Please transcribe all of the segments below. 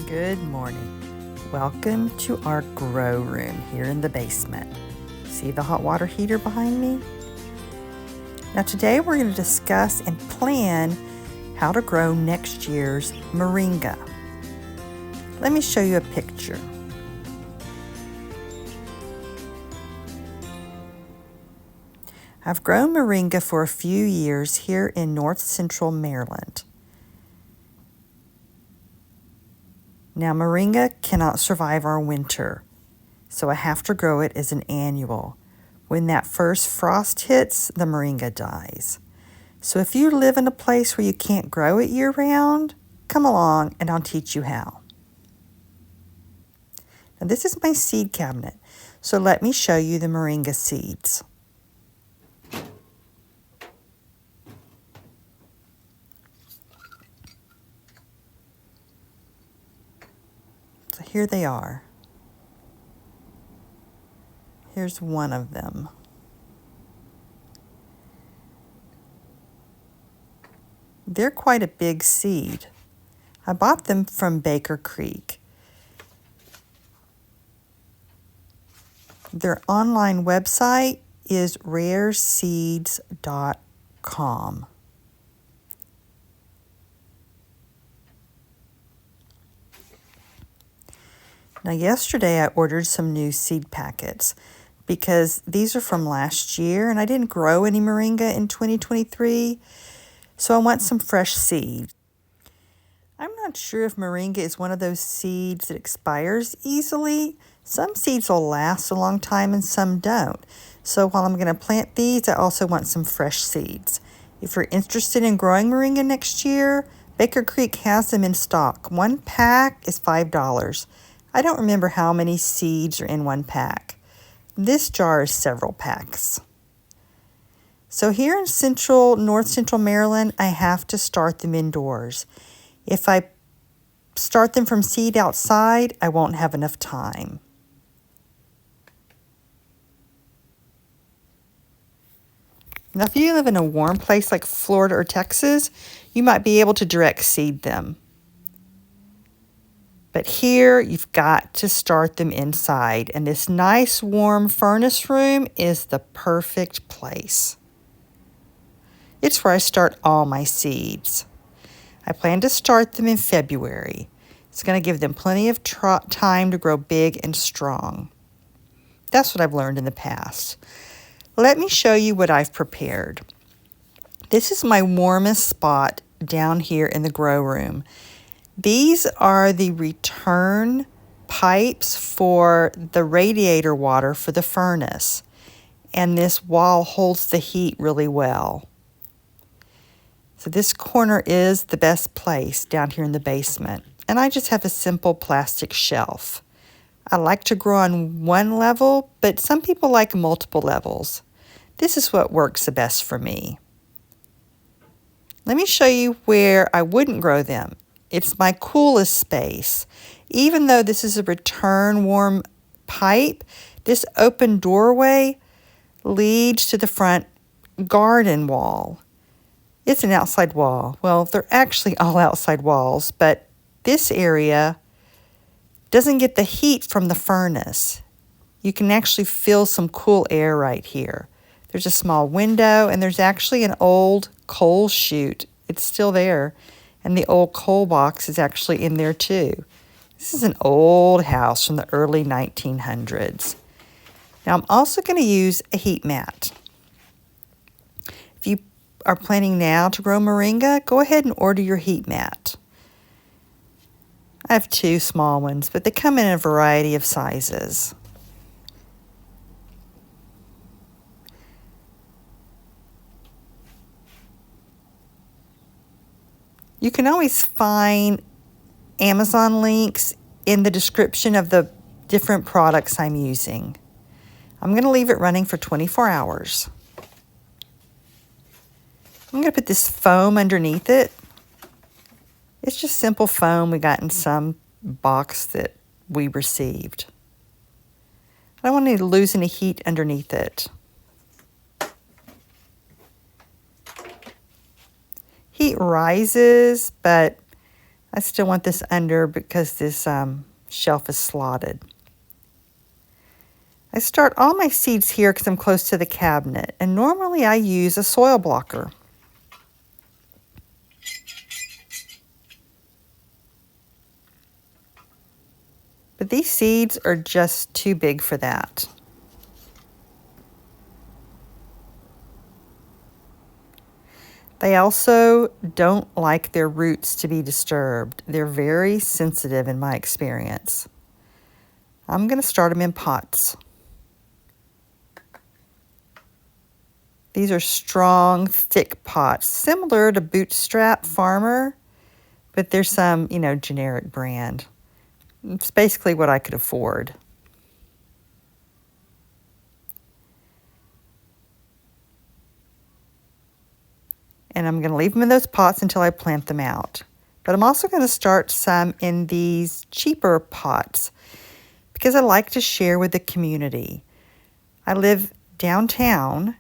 Good morning. Welcome to our grow room here in the basement. See the hot water heater behind me? Now today we're going to discuss and plan how to grow next year's moringa. Let me show you a picture. I've grown moringa for a few years here in north central Maryland. Now moringa cannot survive our winter, so I have to grow it as an annual. When that first frost hits, the moringa dies. So if you live in a place where you can't grow it year-round, come along and I'll teach you how. Now this is my seed cabinet, so let me show you the moringa seeds. So here they are. Here's one of them. They're quite a big seed. I bought them from Baker Creek. Their online website is rareseeds.com. Now yesterday I ordered some new seed packets because these are from last year and I didn't grow any moringa in 2023, so I want some fresh seed. I'm not sure if moringa is one of those seeds that expires easily. Some seeds will last a long time and some don't. So while I'm going to plant these, I also want some fresh seeds. If you're interested in growing moringa next year, Baker Creek has them in stock. One pack is $5. I don't remember how many seeds are in one pack. This jar is several packs. So here in north central Maryland, I have to start them indoors. If I start them from seed outside, I won't have enough time. Now, if you live in a warm place like Florida or Texas, you might be able to direct seed them. But here, you've got to start them inside, and this nice warm furnace room is the perfect place. It's where I start all my seeds. I plan to start them in February. It's going to give them plenty of time to grow big and strong. That's what I've learned in the past. Let me show you what I've prepared. This is my warmest spot down here in the grow room. These are the return pipes for the radiator water for the furnace, and this wall holds the heat really well. So this corner is the best place down here in the basement, and I just have a simple plastic shelf. I like to grow on one level, but some people like multiple levels. This is what works the best for me. Let me show you where I wouldn't grow them. It's my coolest space. Even though this is a return warm pipe, this open doorway leads to the front garden wall. It's an outside wall. Well, they're actually all outside walls, but this area doesn't get the heat from the furnace. You can actually feel some cool air right here. There's a small window, and there's actually an old coal chute. It's still there. And the old coal box is actually in there too. This is an old house from the early 1900s. Now I'm also going to use a heat mat. If you are planning now to grow moringa, go ahead and order your heat mat. I have two small ones, but they come in a variety of sizes. You can always find Amazon links in the description of the different products I'm using. I'm going to leave it running for 24 hours. I'm going to put this foam underneath it. It's just simple foam we got in some box that we received. I don't want to lose any heat underneath it. Heat rises, but I still want this under because this shelf is slotted. I start all my seeds here because I'm close to the cabinet, and normally I use a soil blocker. But these seeds are just too big for that. They also don't like their roots to be disturbed. They're very sensitive in my experience. I'm going to start them in pots. These are strong, thick pots, similar to Bootstrap Farmer, but there's some, generic brand. It's basically what I could afford. And I'm going to leave them in those pots until I plant them out. But I'm also going to start some in these cheaper pots because I like to share with the community. I live downtown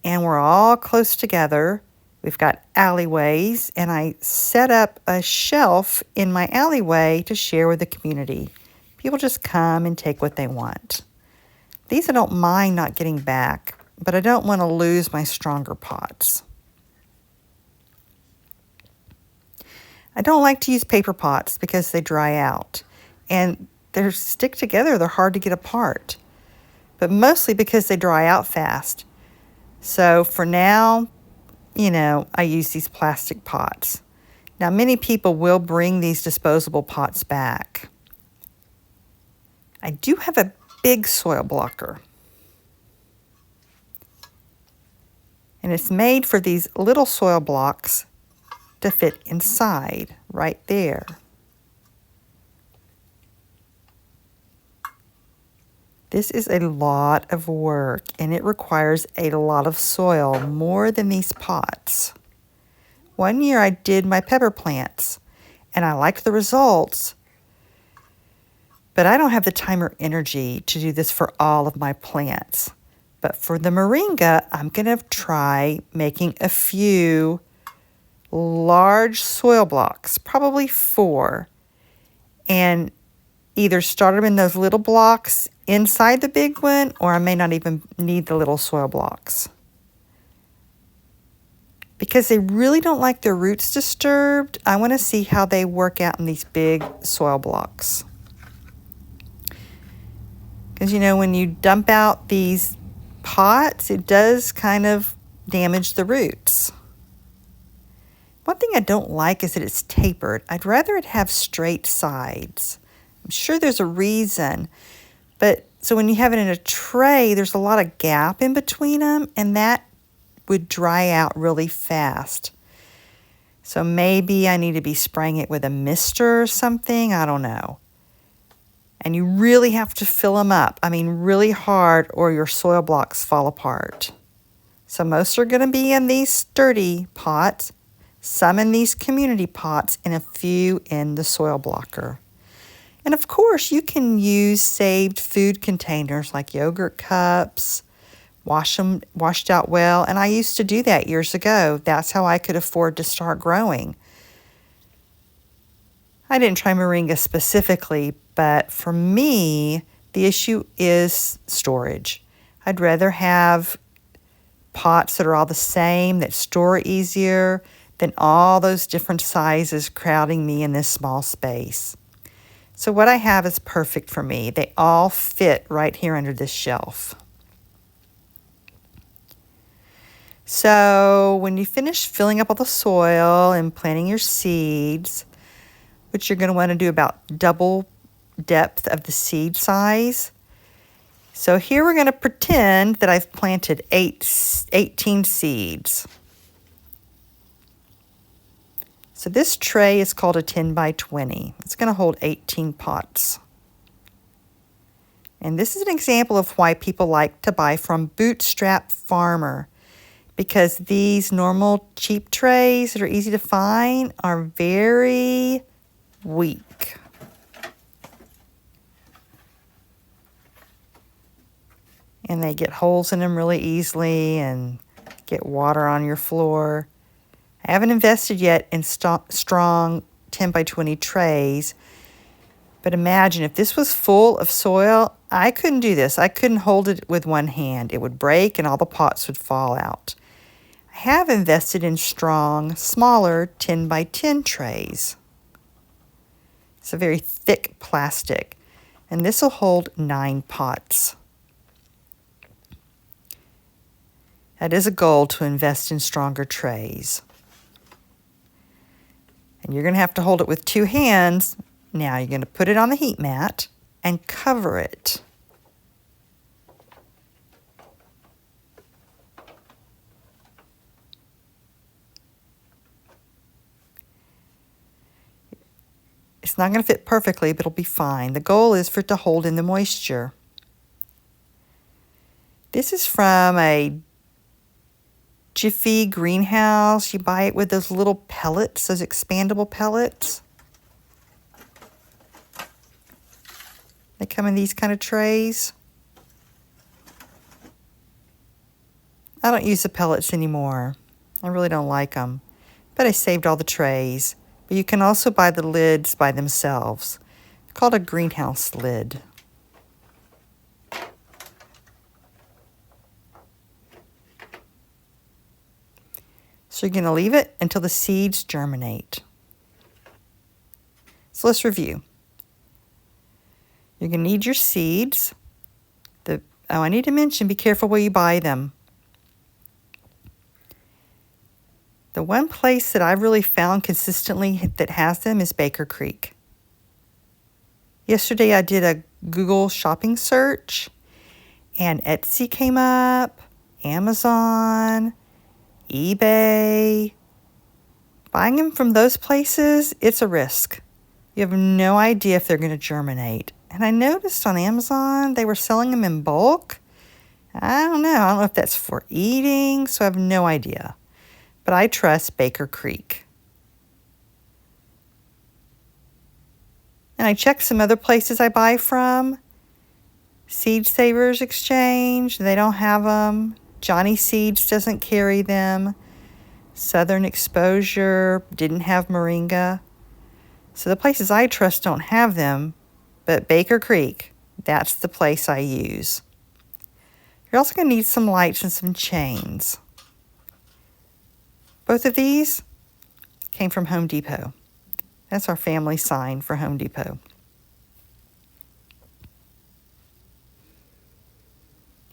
and we're all close together. We've got alleyways, and I set up a shelf in my alleyway to share with the community. People just come and take what they want. These I don't mind not getting back, but I don't want to lose my stronger pots. I don't like to use paper pots because they dry out, and they stick together. They're hard to get apart, but mostly because they dry out fast. So for now, I use these plastic pots. Now, many people will bring these disposable pots back. I do have a big soil blocker. And it's made for these little soil blocks to fit inside, right there. This is a lot of work, and it requires a lot of soil, more than these pots. One year I did my pepper plants, and I liked the results, but I don't have the time or energy to do this for all of my plants. But for the moringa, I'm going to try making a few large soil blocks, probably 4, and either start them in those little blocks inside the big one, or I may not even need the little soil blocks. Because they really don't like their roots disturbed, I want to see how they work out in these big soil blocks. Because, when you dump out these pots, it does kind of damage the roots. One thing I don't like is that it's tapered. I'd rather it have straight sides. I'm sure there's a reason, but so when you have it in a tray, there's a lot of gap in between them, and that would dry out really fast. So maybe I need to be spraying it with a mister or something, I don't know. And you really have to fill them up, really hard, or your soil blocks fall apart. So most are going to be in these sturdy pots, some in these community pots, and a few in the soil blocker. And of course, you can use saved food containers like yogurt cups, washed out well, and I used to do that years ago. That's how I could afford to start growing. I didn't try moringa specifically, but for me, the issue is storage. I'd rather have pots that are all the same, that store easier, than all those different sizes crowding me in this small space. So what I have is perfect for me. They all fit right here under this shelf. So when you finish filling up all the soil and planting your seeds, which you're going to want to do about double depth of the seed size. So here we're going to pretend that I've planted 18 seeds. So this tray is called a 10 by 20. It's going to hold 18 pots. And this is an example of why people like to buy from Bootstrap Farmer, because these normal cheap trays that are easy to find are very weak. And they get holes in them really easily and get water on your floor. I haven't invested yet in strong 10 by 20 trays. But imagine if this was full of soil, I couldn't do this. I couldn't hold it with one hand. It would break and all the pots would fall out. I have invested in strong, smaller 10 by 10 trays. It's a very thick plastic, and this will hold 9 pots. That is a goal, to invest in stronger trays. And you're going to have to hold it with 2 hands. Now you're going to put it on the heat mat and cover it. It's not going to fit perfectly, but it'll be fine. The goal is for it to hold in the moisture. This is from a Jiffy greenhouse. You buy it with those little pellets, those expandable pellets. They come in these kind of trays. I don't use the pellets anymore. I really don't like them, but I saved all the trays. But you can also buy the lids by themselves. It's called a greenhouse lid. So you're going to leave it until the seeds germinate. So let's review. You're going to need your seeds. I need to mention, be careful where you buy them. The one place that I've really found consistently that has them is Baker Creek. Yesterday I did a Google shopping search, and Etsy came up, Amazon, eBay. Buying them from those places, it's a risk. You have no idea if they're going to germinate. And I noticed on Amazon they were selling them in bulk. I don't know if that's for eating, so I have no idea. But I trust Baker Creek. And I checked some other places I buy from. Seed Savers Exchange, they don't have them. Johnny Seeds doesn't carry them. Southern Exposure didn't have moringa. So the places I trust don't have them, but Baker Creek, that's the place I use. You're also going to need some lights and some chains. Both of these came from Home Depot. That's our family sign for Home Depot.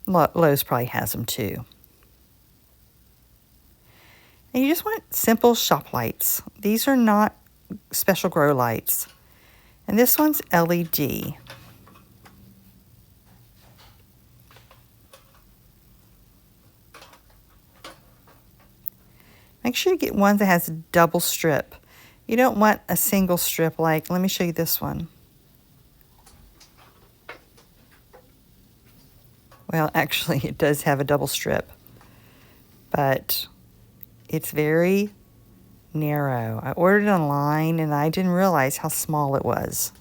Lowe's probably has them too. And you just want simple shop lights. These are not special grow lights. And this one's LED. Make sure you get one that has a double strip. You don't want a single strip like, let me show you this one. Well, actually, it does have a double strip, but it's very narrow. I ordered it online and I didn't realize how small it was.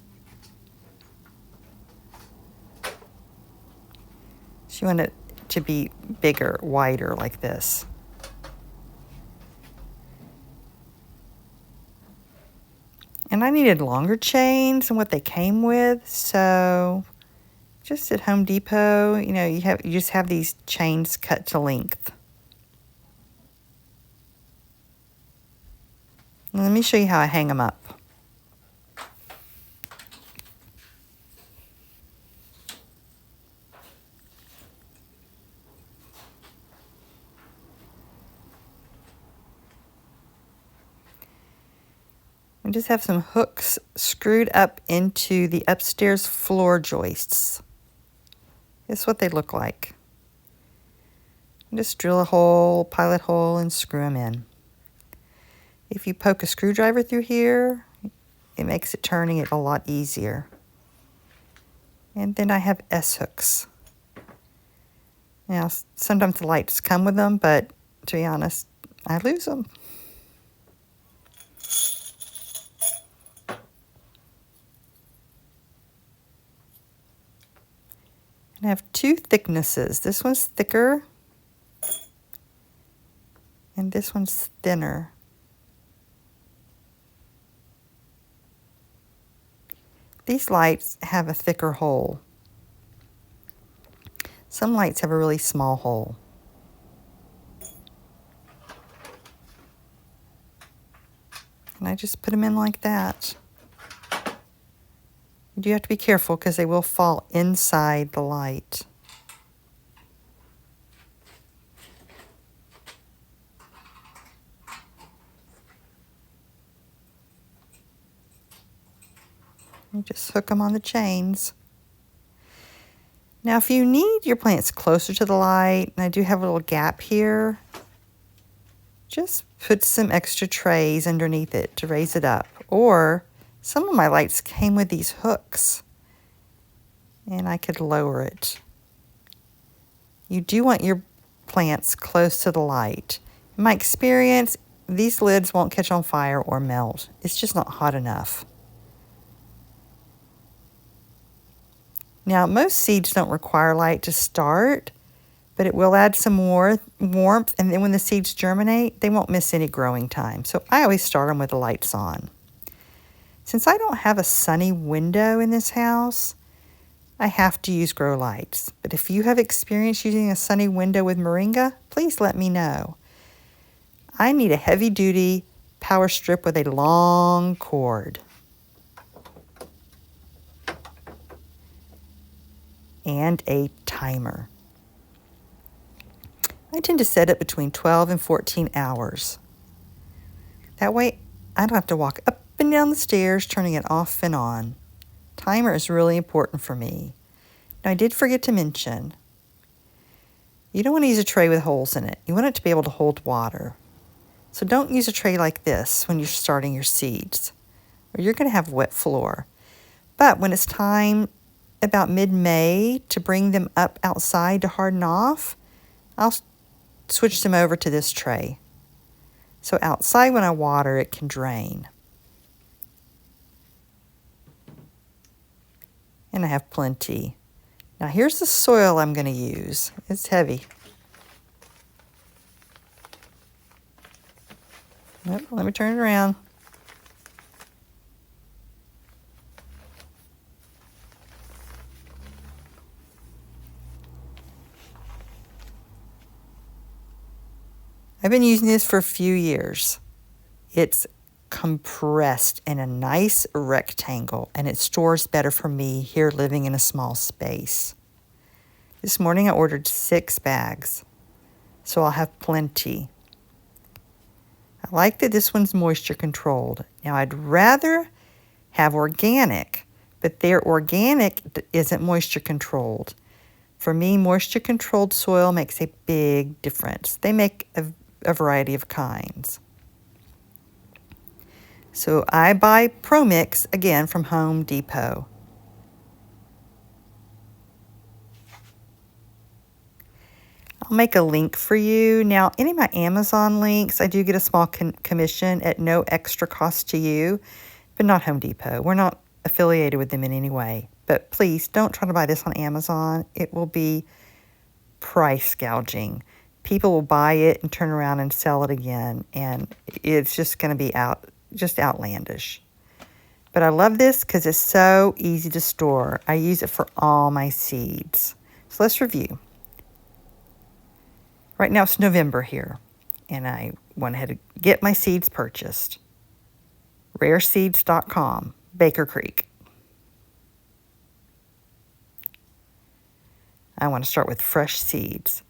So you want it to be bigger, wider like this. And I needed longer chains than what they came with, so just at Home Depot, you just have these chains cut to length. And let me show you how I hang them up. I just have some hooks screwed up into the upstairs floor joists. This is what they look like. Just drill a hole, pilot hole, and screw them in. If you poke a screwdriver through here, it makes it turning it a lot easier. And then I have S-hooks. Now, sometimes the lights come with them, but to be honest, I lose them. And I have 2 thicknesses. This one's thicker, and this one's thinner. These lights have a thicker hole. Some lights have a really small hole. And I just put them in like that. You do have to be careful because they will fall inside the light. You just hook them on the chains. Now, if you need your plants closer to the light, and I do have a little gap here, just put some extra trays underneath it to raise it up. Or some of my lights came with these hooks, and I could lower it. You do want your plants close to the light. In my experience, these lids won't catch on fire or melt. It's just not hot enough. Now, most seeds don't require light to start, but it will add some more warmth, and then when the seeds germinate, they won't miss any growing time. So I always start them with the lights on. Since I don't have a sunny window in this house, I have to use grow lights. But if you have experience using a sunny window with Moringa, please let me know. I need a heavy-duty power strip with a long cord. And a timer. I tend to set it between 12 and 14 hours. That way, I don't have to walk up and down the stairs turning it off and on. Timer is really important for me. Now, I did forget to mention, you don't want to use a tray with holes in it. You want it to be able to hold water. So don't use a tray like this when you're starting your seeds, or you're going to have wet floor. But when it's time about mid-May to bring them up outside to harden off, I'll switch them over to this tray. So outside when I water, it can drain. And I have plenty. Now here's the soil I'm going to use. It's heavy. Yep, let me turn it around. I've been using this for a few years. It's compressed in a nice rectangle, and it stores better for me here living in a small space. This morning I ordered 6 bags, so I'll have plenty. I like that this one's moisture controlled. Now I'd rather have organic, but their organic isn't moisture controlled. For me, moisture controlled soil makes a big difference. They make a variety of kinds. So I buy Pro Mix, again, from Home Depot. I'll make a link for you. Now, any of my Amazon links, I do get a small commission at no extra cost to you, but not Home Depot. We're not affiliated with them in any way. But please, don't try to buy this on Amazon. It will be price gouging. People will buy it and turn around and sell it again, and it's just going to be just outlandish. But I love this because it's so easy to store. I use it for all my seeds. So let's review. Right now it's November here, and I went ahead to get my seeds purchased. Rareseeds.com, Baker Creek. I want to start with fresh seeds.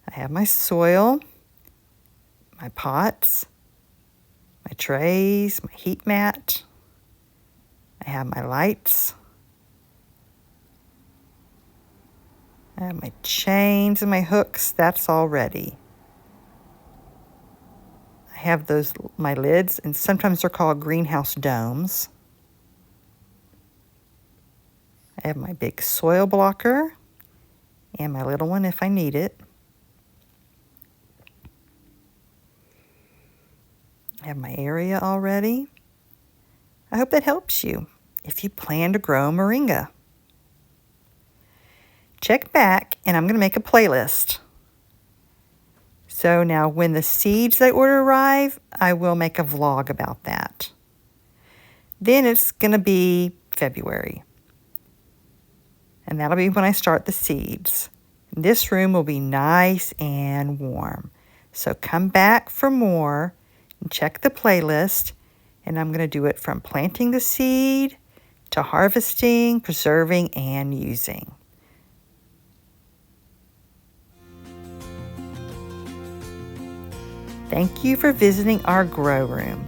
I have my soil, my pots, my trays, my heat mat. I have my lights. I have my chains and my hooks. That's all ready. I have my lids, and sometimes they're called greenhouse domes. I have my big soil blocker and my little one if I need it. I have my area already. I hope that helps you if you plan to grow moringa. Check back, and I'm going to make a playlist. So now when the seeds I order arrive, I will make a vlog about that. Then it's going to be February. And that'll be when I start the seeds. This room will be nice and warm. So come back for more and check the playlist. And I'm going to do it from planting the seed to harvesting, preserving, and using. Thank you for visiting our grow room.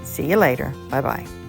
See you later. Bye-bye.